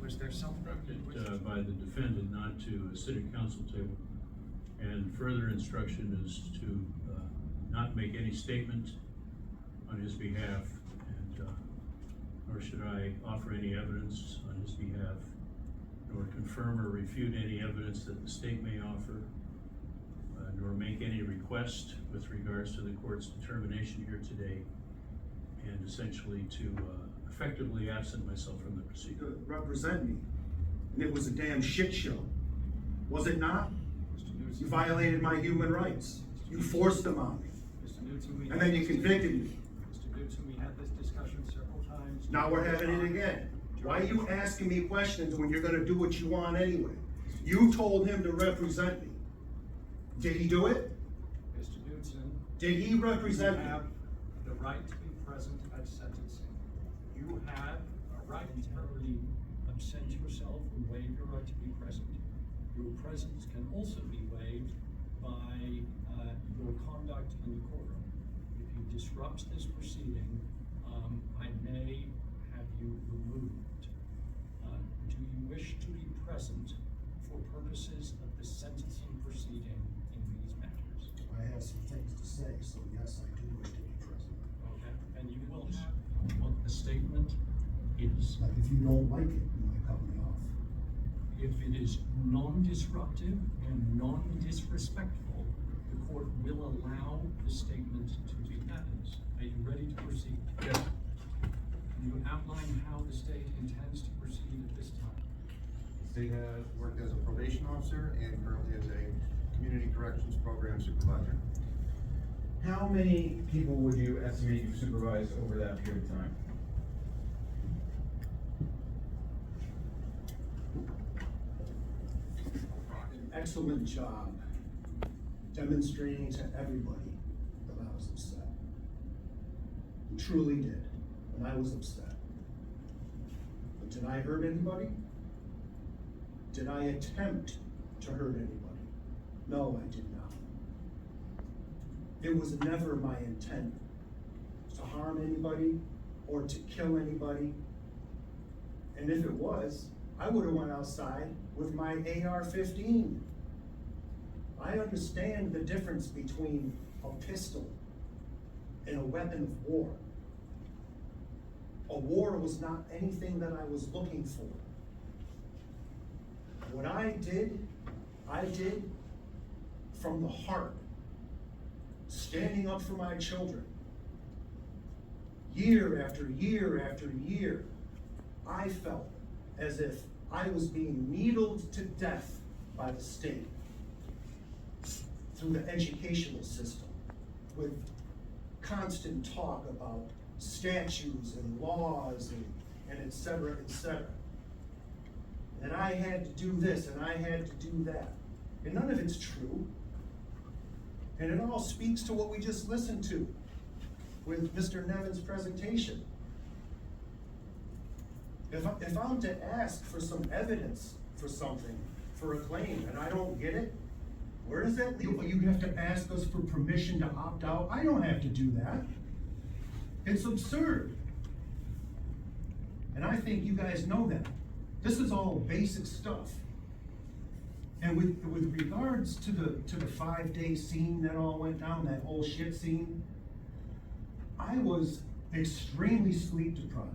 Was there something? Instructed by the defendant not to sit at counsel table. And further instruction is to not make any statement on his behalf, and nor should I offer any evidence on his behalf, nor confirm or refute any evidence that the state may offer, nor make any request with regards to the court's determination here today, and essentially to effectively absent myself from the proceeding. To represent me, and it was a damn shit show, was it not? You violated my human rights. You forced them on me, Mr. Knutson, and then you convicted me. Mr. Knutson, we had this discussion several times. Now we're having it again. Why are you asking me questions when you're gonna do what you want anyway? You told him to represent me. Did he do it? Mr. Knutson. Did he represent me? You have the right to be present at sentencing. You have a right to temporarily absent yourself and waive your right to be present. Your presence can also be waived by your conduct in the courtroom. If you disrupt this proceeding, I may have you removed. Do you wish to be present for purposes of the sentencing proceeding in these matters? I have some things to say, so yes, I do wish to be present. Okay, and you will have what the statement is. Like, if you don't like it, you might cut me off. If it is non-disruptive and non-disrespectful, the court will allow the statement to be added. Are you ready to proceed? Yes. Can you outline how the state intends to proceed at this time? The state has worked as a probation officer and currently is a community corrections program supervisor. How many people would you estimate you supervised over that period of time? An excellent job demonstrating to everybody that I was upset. You truly did, and I was upset. But did I hurt anybody? Did I attempt to hurt anybody? No, I did not. It was never my intent to harm anybody or to kill anybody. And if it was, I would have went outside with my AR-15. I understand the difference between a pistol and a weapon of war. A war was not anything that I was looking for. What I did from the heart, standing up for my children. Year after year after year, I felt as if I was being needled to death by the state through the educational system with constant talk about statutes and laws and et cetera, et cetera. And I had to do this and I had to do that. And none of it's true. And it all speaks to what we just listened to with Mr. Nevin's presentation. If I'm to ask for some evidence for something, for a claim, and I don't get it, where does that leave? You have to ask us for permission to opt out? I don't have to do that. It's absurd. And I think you guys know that. This is all basic stuff. And with regards to the 5-day scene that all went down, that whole shit scene, I was extremely sleep deprived.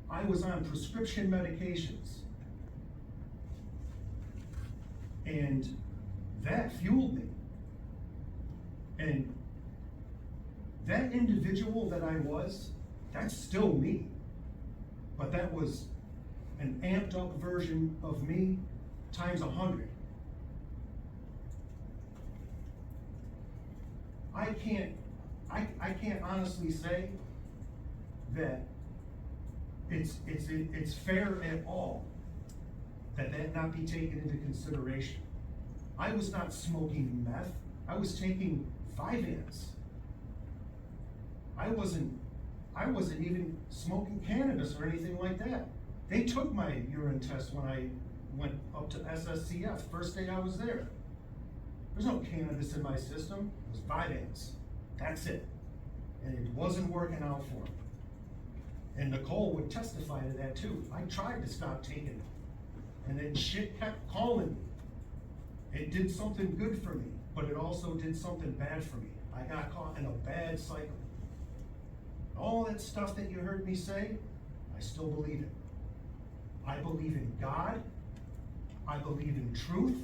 I was on prescription medications. And that fueled me. And that individual that I was, that's still me. But that was an amped up version of me times 100. I can't honestly say that it's fair at all that not be taken into consideration. I was not smoking meth. I was taking Vyvanse. I wasn't even smoking cannabis or anything like that. They took my urine test when I went up to SSCF, first day I was there. There's no cannabis in my system, it was Vyvanse. That's it. And it wasn't working out for me. And Nicole would testify to that too. I tried to stop taking it. And then shit kept calling me. It did something good for me, but it also did something bad for me. I got caught in a bad cycle. All that stuff that you heard me say, I still believe it. I believe in God. I believe in truth.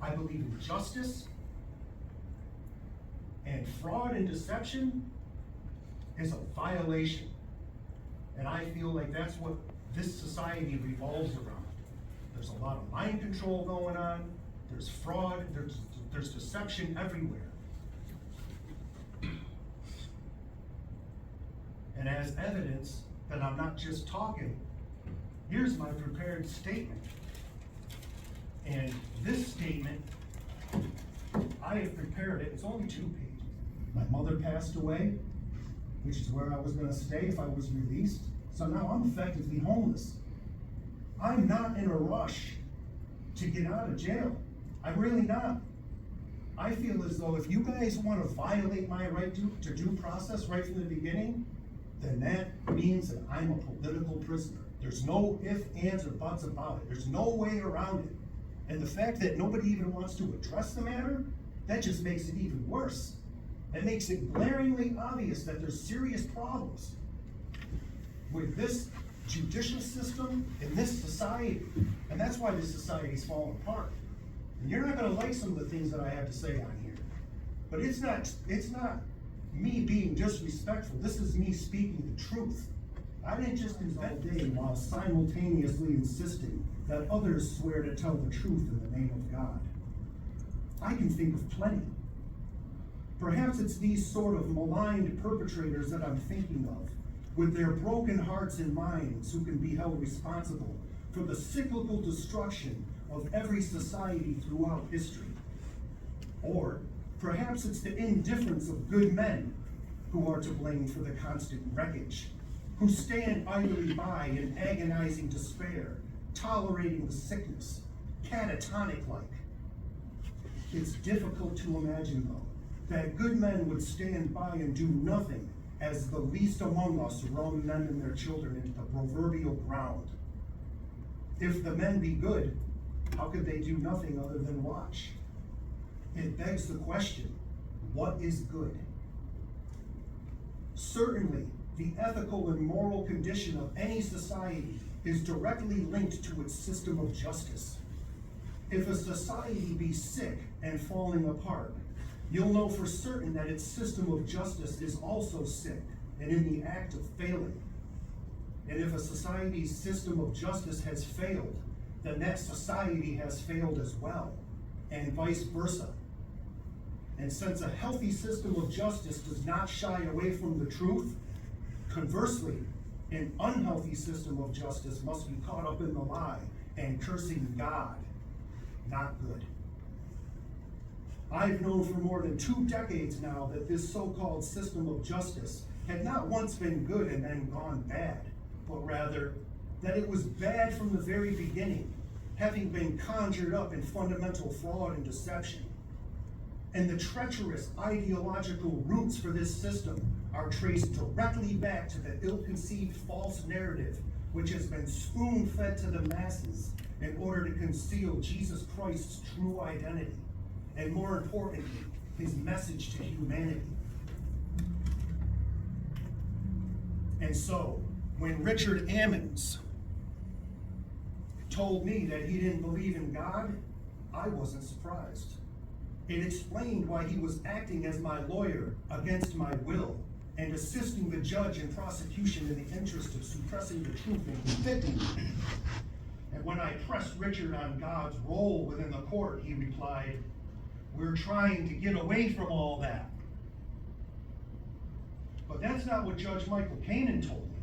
I believe in justice. And fraud and deception is a violation. And I feel like that's what this society revolves around. There's a lot of mind control going on. There's fraud. There's deception everywhere. And as evidence that I'm not just talking, here's my prepared statement. And this statement, I have prepared it. It's only 2 pages. My mother passed away, which is where I was going to stay if I was released. So now I'm effectively homeless. I'm not in a rush to get out of jail. I'm really not. I feel as though if you guys want to violate my right to due process right from the beginning, then that means that I'm a political prisoner. There's no ifs, ands, or buts about it. There's no way around it. And the fact that nobody even wants to address the matter, that just makes it even worse. It makes it glaringly obvious that there's serious problems with this judicial system in this society. And that's why this society's falling apart. And you're not gonna like some of the things that I have to say on here. But it's not me being disrespectful. This is me speaking the truth. I didn't just invent day while simultaneously insisting that others swear to tell the truth in the name of God. I can think of plenty. Perhaps it's these sort of maligned perpetrators that I'm thinking of, with their broken hearts and minds, who can be held responsible for the cyclical destruction of every society throughout history. Or perhaps it's the indifference of good men who are to blame for the constant wreckage, who stand idly by in agonizing despair, tolerating the sickness, catatonic-like. It's difficult to imagine, though, that good men would stand by and do nothing as the least among us run them and their children into the proverbial ground. If the men be good, how could they do nothing other than watch? It begs the question, what is good? Certainly, the ethical and moral condition of any society is directly linked to its system of justice. If a society be sick and falling apart, you'll know for certain that its system of justice is also sick and in the act of failing. And if a society's system of justice has failed, then that society has failed as well, and vice versa. And since a healthy system of justice does not shy away from the truth, conversely, an unhealthy system of justice must be caught up in the lie and cursing God. Not good. I've known for more than 2 decades now that this so-called system of justice had not once been good and then gone bad, but rather that it was bad from the very beginning, having been conjured up in fundamental fraud and deception. And the treacherous ideological roots for this system are traced directly back to the ill-conceived false narrative which has been spoon-fed to the masses in order to conceal Jesus Christ's true identity, and more importantly, his message to humanity. And so, when Richard Ammons told me that he didn't believe in God, I wasn't surprised. It explained why he was acting as my lawyer against my will and assisting the judge and prosecution in the interest of suppressing the truth and convicting me. And when I pressed Richard on God's role within the court, he replied, "We're trying to get away from all that." But that's not what Judge Michael Kanan told me.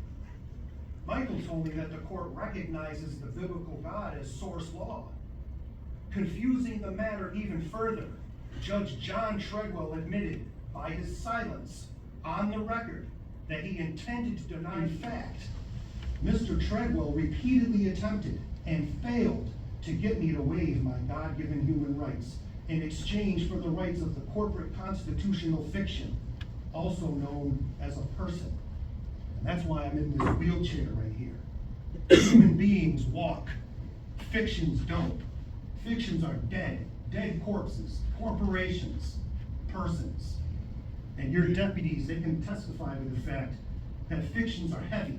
Michael told me that the court recognizes the biblical God as source law. Confusing the matter even further, Judge John Treadwell admitted by his silence on the record that he intended to deny fact. Mr. Treadwell repeatedly attempted and failed to get me to waive my God-given human rights in exchange for the rights of the corporate constitutional fiction, also known as a person. That's why I'm in this wheelchair right here. Human beings walk, fictions don't. Fictions are dead corpses, corporations, persons. And your deputies, they can testify to the fact that fictions are heavy.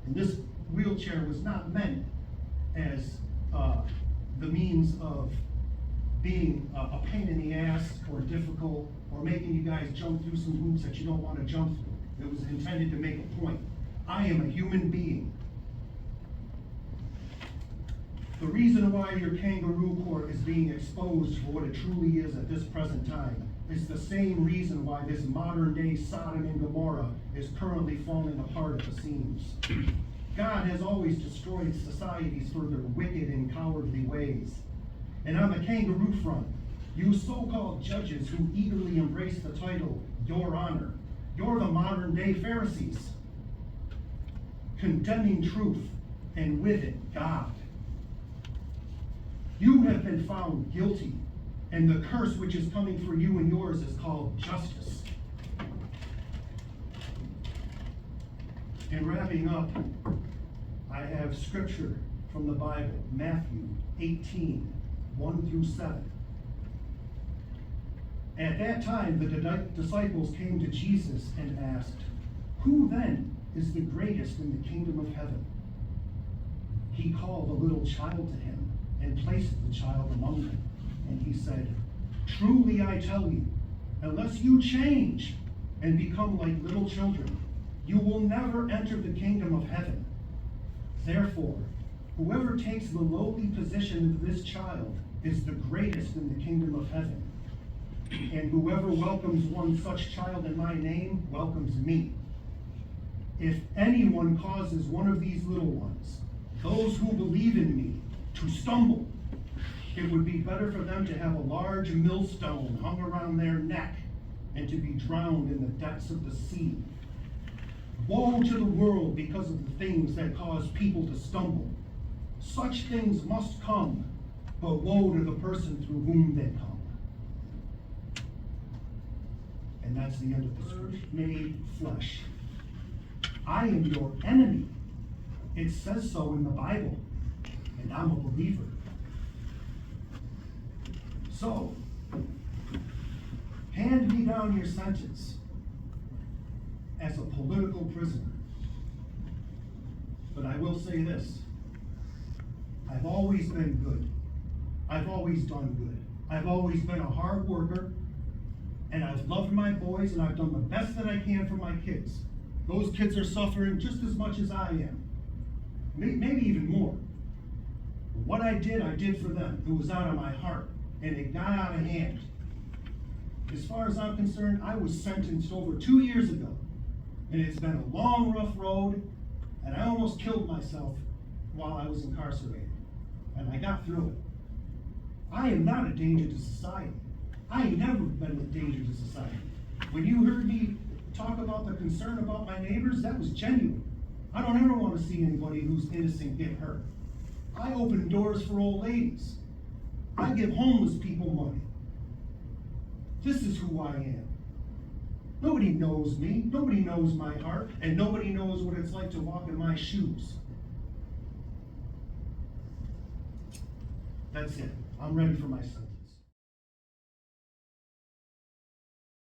And this wheelchair was not meant as the means of being a pain in the ass or difficult or making you guys jump through some hoops that you don't want to jump through. It was intended to make a point. I am a human being. The reason why your kangaroo court is being exposed for what it truly is at this present time is the same reason why this modern day Sodom and Gomorrah is currently falling apart at the seams. God has always destroyed societies for their wicked and cowardly ways. And on the kangaroo front, you so-called judges who eagerly embrace the title, Your Honor, you're the modern day Pharisees, condemning truth and with it, God. You have been found guilty, and the curse which is coming for you and yours is called justice. In wrapping up, I have scripture from the Bible, Matthew 18, 1 through 7. At that time, the disciples came to Jesus and asked, "Who then is the greatest in the kingdom of heaven?" He called a little child to him and placed the child among them. And he said, "Truly I tell you, unless you change and become like little children, you will never enter the kingdom of heaven. Therefore, whoever takes the lowly position of this child is the greatest in the kingdom of heaven. And whoever welcomes one such child in my name welcomes me. If anyone causes one of these little ones, those who believe in me, to stumble, it would be better for them to have a large millstone hung around their neck and to be drowned in the depths of the sea. Woe to the world because of the things that cause people to stumble. Such things must come, but woe to the person through whom they come." And that's the end of the scripture. Made flesh. I am your enemy. It says so in the Bible, and I'm a believer. So, hand me down your sentence as a political prisoner. But I will say this. I've always been good. I've always done good. I've always been a hard worker, and I've loved my boys, and I've done the best that I can for my kids. Those kids are suffering just as much as I am. Maybe even more. What I did for them. It was out of my heart, and it got out of hand. As far as I'm concerned, I was sentenced over 2 years ago, and it's been a long, rough road, and I almost killed myself while I was incarcerated, and I got through it. I am not a danger to society. I ain't never been a danger to society. When you heard me talk about the concern about my neighbors, that was genuine. I don't ever want to see anybody who's innocent get hurt. I open doors for old ladies. I give homeless people money. This is who I am. Nobody knows me, nobody knows my heart, and nobody knows what it's like to walk in my shoes. That's it. I'm ready for my sentence.